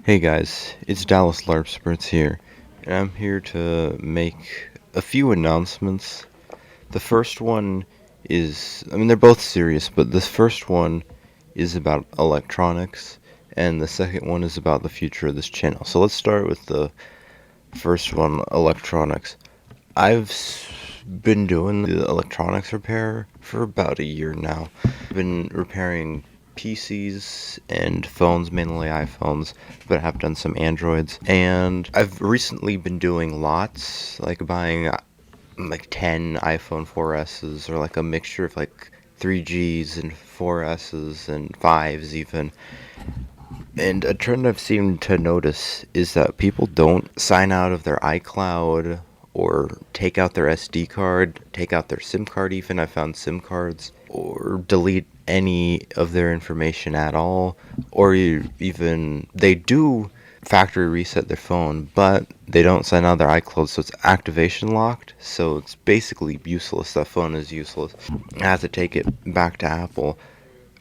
Hey guys, it's Dallas Larpsperts here, and I'm here to make a few announcements. The first one they're both serious, but this first one is about electronics, and the second one is about the future of this channel. So let's start with the first one, electronics. Been doing the electronics repair for about a year now. I've been repairing PCs and phones, mainly iPhones, but I have done some Androids. And I've recently been doing lots, like buying like 10 iPhone 4Ss, or like a mixture of like 3Gs and 4Ss and 5s even. And a trend I've seemed to notice is that people don't sign out of their iCloud or take out their SD card, take out their SIM card even. I found SIM cards, or delete any of their information at all, or even they do factory reset their phone, but they don't sign out their iCloud, so it's activation locked, so it's basically useless. That phone is useless. I have to take it back to Apple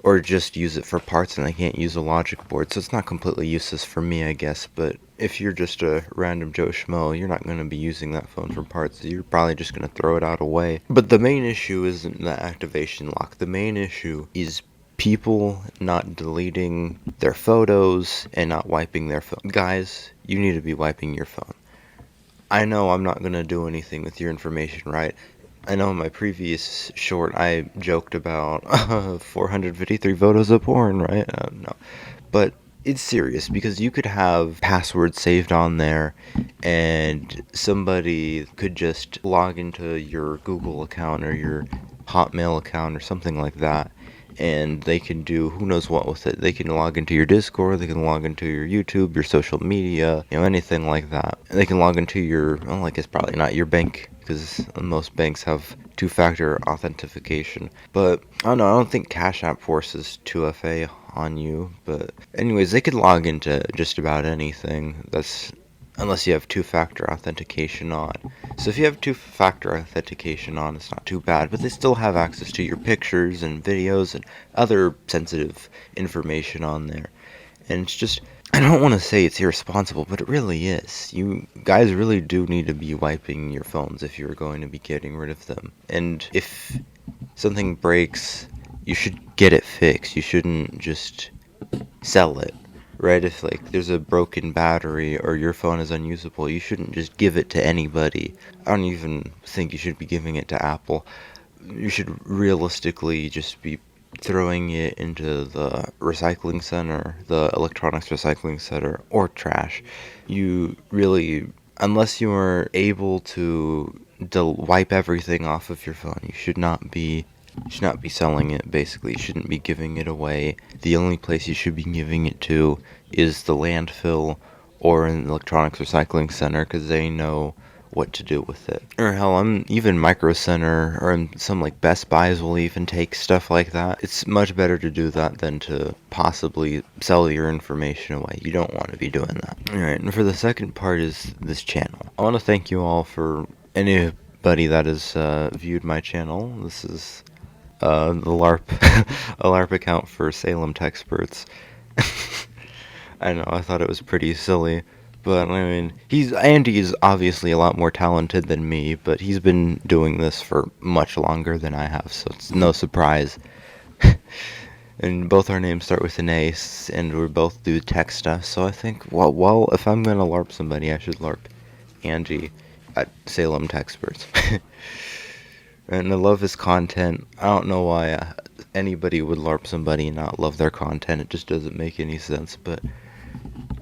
or just use it for parts, and I can't use a logic board, so it's not completely useless for me, I guess. But if you're just a random Joe Schmo, you're not going to be using that phone for parts. You're probably just going to throw it out away. But the main issue isn't the activation lock. The main issue is people not deleting their photos and not wiping their phone. Guys, you need to be wiping your phone. I know I'm not going to do anything with your information, right? I know in my previous short I joked about 453 photos of porn, right? No. But it's serious, because you could have passwords saved on there and somebody could just log into your Google account or your Hotmail account or something like that, and they can do who knows what with it. They can log into your Discord, they can log into your YouTube, your social media, anything like that. And they can log into your, well, I guess probably not your bank, because most banks have two-factor authentication. But I don't know, I don't think Cash App forces 2FA on you. But anyways, they could log into just about anything. Unless you have two-factor authentication on. So if you have two-factor authentication on, it's not too bad, but they still have access to your pictures and videos and other sensitive information on there. And it's just, I don't want to say it's irresponsible, but it really is. You guys really do need to be wiping your phones if you're going to be getting rid of them. And if something breaks, you should get it fixed. You shouldn't just sell it. Right, if like there's a broken battery or your phone is unusable, you shouldn't just give it to anybody. I don't even think you should be giving it to Apple. You should realistically just be throwing it into the recycling center, the electronics recycling center, or trash. You really, unless you are able to wipe everything off of your phone, you should not be selling it, basically. You shouldn't be giving it away. The only place you should be giving it to is the landfill or an electronics recycling center, because they know what to do with it. Or hell, even Micro Center or some like Best Buys will even take stuff like that. It's much better to do that than to possibly sell your information away. You don't want to be doing that. Alright, and for the second part is this channel. I want to thank you all for anybody that has viewed my channel. This is the LARP, a LARP account for Salem Techsperts. I know, I thought it was pretty silly, but I mean, Andy is obviously a lot more talented than me, but he's been doing this for much longer than I have, so it's no surprise. And both our names start with an A, and we both do tech stuff, so I think, well, if I'm gonna LARP somebody, I should LARP Andy at Salem Techsperts. And I love his content. I don't know why anybody would LARP somebody and not love their content. It just doesn't make any sense, but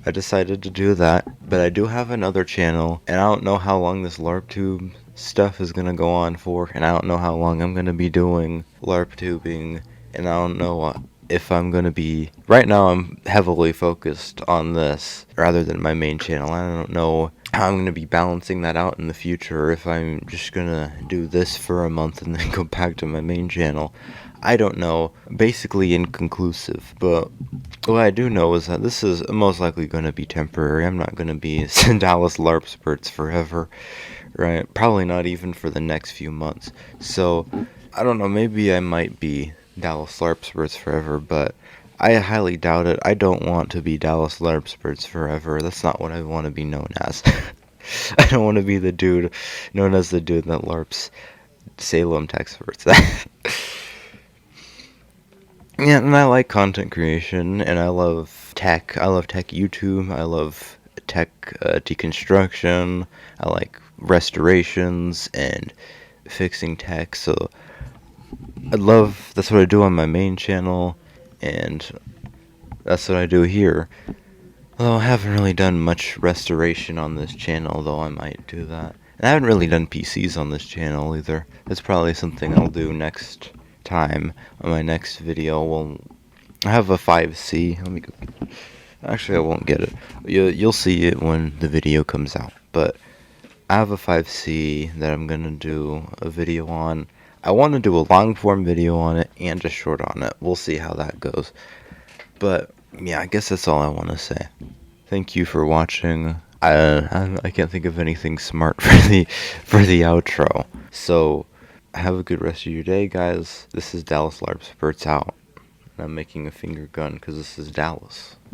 I decided to do that. But I do have another channel, and I don't know how long this LARPtube stuff is gonna go on for, and I don't know how long I'm gonna be doing LARPtubing, and I don't know if I'm gonna be... Right now I'm heavily focused on this rather than my main channel. I don't know how I'm gonna be balancing that out in the future, or if I'm just gonna do this for a month and then go back to my main channel. I don't know. Basically inconclusive, but what I do know is that this is most likely gonna be temporary. I'm not gonna be Dallas Larpsperts forever, right? Probably not even for the next few months. So, I don't know, maybe I might be Dallas Larpsperts forever, but I highly doubt it. I don't want to be Dallas Larpsperts forever. That's not what I want to be known as. I don't want to be the dude known as the dude that LARPs Salem Texperts. Yeah, and I like content creation, and I love tech. I love tech YouTube. I love tech deconstruction. I like restorations and fixing tech. So that's what I do on my main channel, and that's what I do here. Although I haven't really done much restoration on this channel, though I might do that. And I haven't really done PCs on this channel either. That's probably something I'll do next time on my next video. Well, I have a 5C. Let me go. Actually, I won't get it. You'll see it when the video comes out. But I have a 5C that I'm gonna do a video on. I want to do a long form video on it and a short on it. We'll see how that goes. But yeah, I guess that's all I want to say. Thank you for watching. I can't think of anything smart for the outro. So have a good rest of your day, guys. This is Dallas Larpsperts out. And I'm making a finger gun because this is Dallas.